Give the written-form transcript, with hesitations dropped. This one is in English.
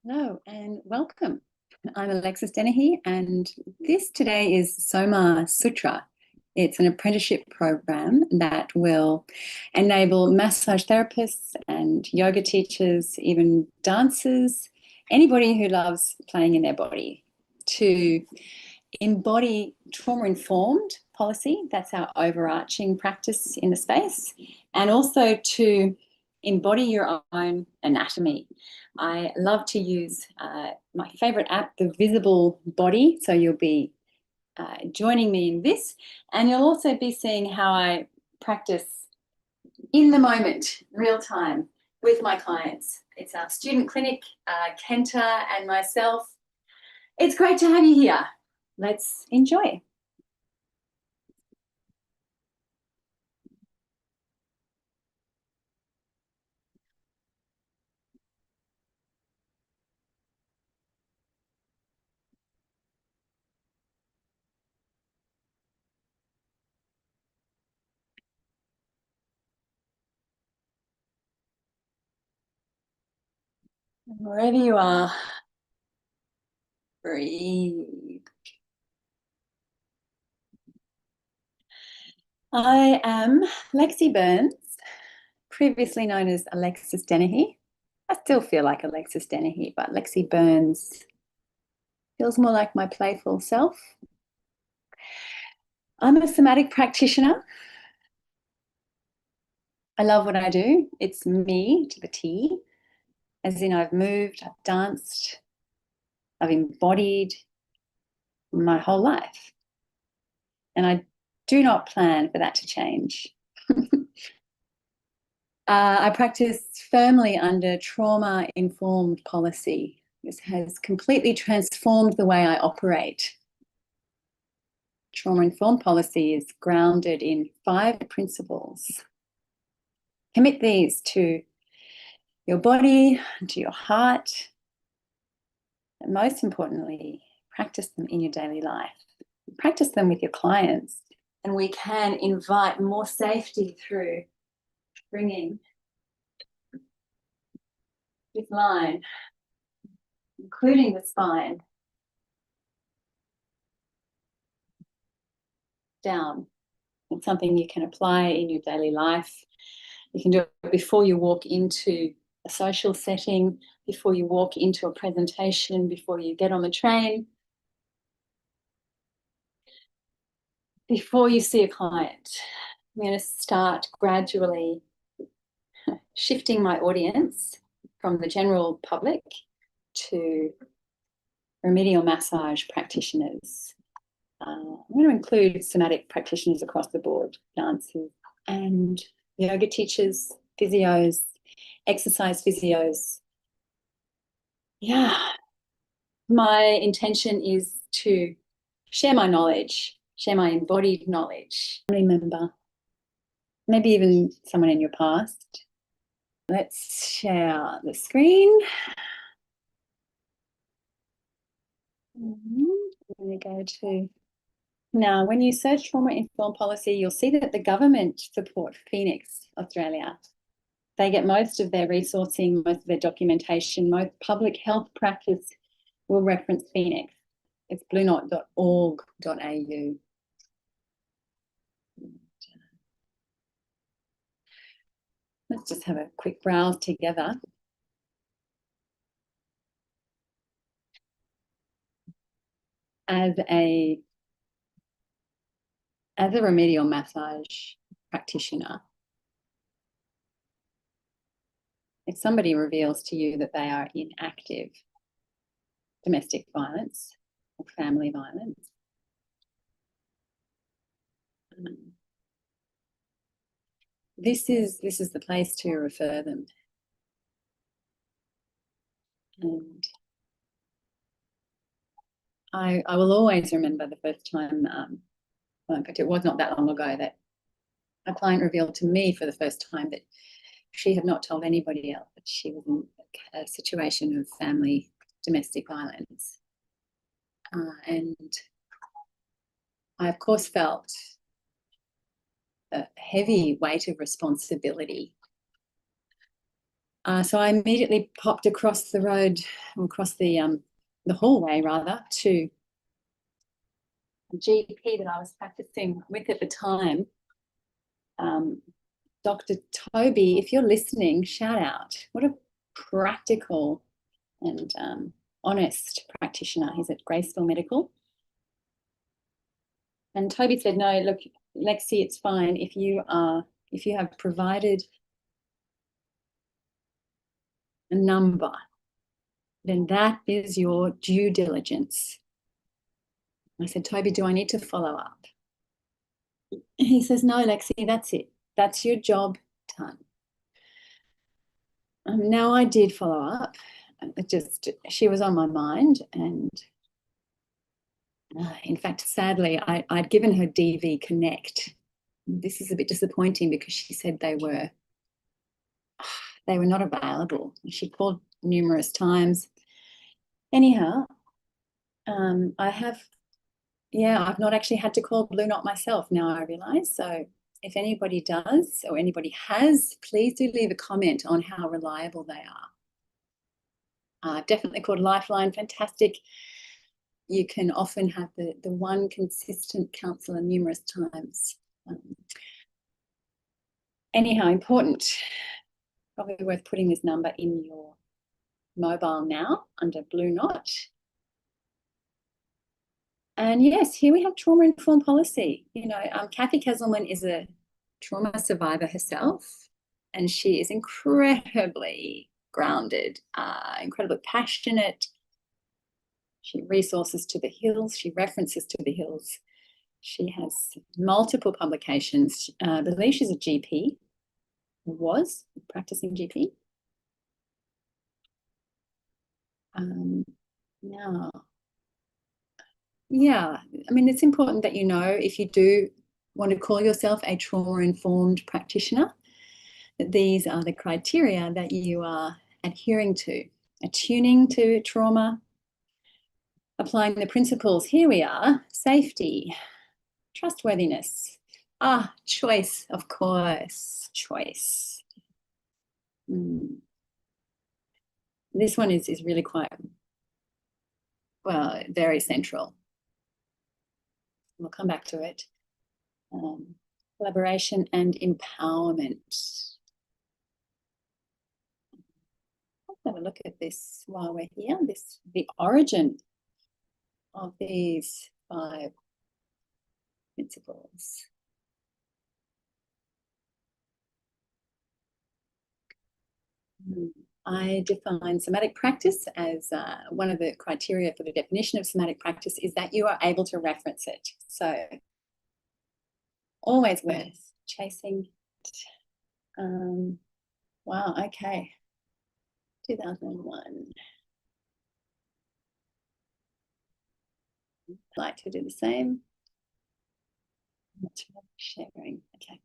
Hello and welcome. I'm Alexis Dennehy, and this today is SomaSutra. It's an apprenticeship program that will enable massage therapists and yoga teachers, even dancers, anybody who loves playing in their body, to embody trauma-informed policy. That's our overarching practice in the space, and also to embody your own anatomy. I love to use my favorite app, the Visible Body. So you'll be joining me in this, and you'll also be seeing how I practice in the moment, real time, with my clients. It's our student clinic, Kenta and myself. It's great to have you here. Let's enjoy. Wherever you are, breathe. I am Lexi Burns, previously known as Alexis Dennehy. I still feel like Alexis Dennehy, but Lexi Burns feels more like my playful self. I'm a somatic practitioner. I love what I do. It's me to the T, as in I've moved, I've danced, I've embodied my whole life. And I do not plan for that to change. I practice firmly under trauma-informed policy. This has completely transformed the way I operate. Trauma-informed policy is grounded in 5 principles. Commit these to your body, to your heart, and most importantly, practice them in your daily life. Practice them with your clients, and we can invite more safety through bringing this line, including the spine, down. It's something you can apply in your daily life. You can do it before you walk into a social setting, before you walk into a presentation, before you get on the train, before you see a client. I'm going to start gradually shifting my audience from the general public to remedial massage practitioners. I'm going to include somatic practitioners across the board, dancers and yoga teachers, physios, exercise physios. Yeah, my intention is to share my knowledge, share my embodied knowledge. Remember, maybe even someone in your past. Let's share the screen. I'm going to go to, now when you search trauma-informed policy, you'll see that the government support Phoenix, Australia. They get most of their resourcing, most of their documentation, most public health practice will reference Phoenix. It's blueknot.org.au. Let's just have a quick browse together. As a remedial massage practitioner, if somebody reveals to you that they are in active domestic violence or family violence, this is the place to refer them. And I will always remember the first time, well, in fact, it was not that long ago, that a client revealed to me for the first time that she had not told anybody else that she was in a situation of family domestic violence. And I, of course, felt a heavy weight of responsibility. So I immediately popped across the road, or across the hallway rather, to a GP that I was practicing with at the time. Dr. Toby, if you're listening, shout out. What a practical and honest practitioner. He's at Graceville Medical. And Toby said, no, look, Lexi, it's fine if you have provided a number, then that is your due diligence. I said, Toby, do I need to follow up? He says, no, Lexi, that's it. That's your job done. Now I did follow up. She was on my mind. And in fact, sadly, I'd given her DVconnect. This is a bit disappointing because she said they were not available. She called numerous times. Anyhow, I've not actually had to call Blueknot myself now, I realize. So if anybody does or anybody has, please do leave a comment on how reliable they are. I've definitely called Lifeline, fantastic. You can often have the one consistent counsellor numerous times. Anyhow, important. Probably worth putting this number in your mobile now under Blueknot. And yes, here we have trauma-informed policy. You know, Kathy Kesselman is a trauma survivor herself, and she is incredibly grounded, incredibly passionate. She resources to the hills. She references to the hills. She has multiple publications. I believe she's a GP, was a practicing GP. Now, yeah, I mean, it's important that you know, if you do want to call yourself a trauma-informed practitioner, that these are the criteria that you are adhering to. Attuning to trauma, applying the principles. Here we are. Safety, trustworthiness. Choice, of course. Choice. This one is really quite, well, very central. We'll come back to it. Collaboration and empowerment. Let's have a look at this while we're here. The origin of these 5 principles. I define somatic practice as one of the criteria for the definition of somatic practice is that you are able to reference it. So always worth chasing. Wow, okay. 2001. I'd like to do the same. Sharing, okay.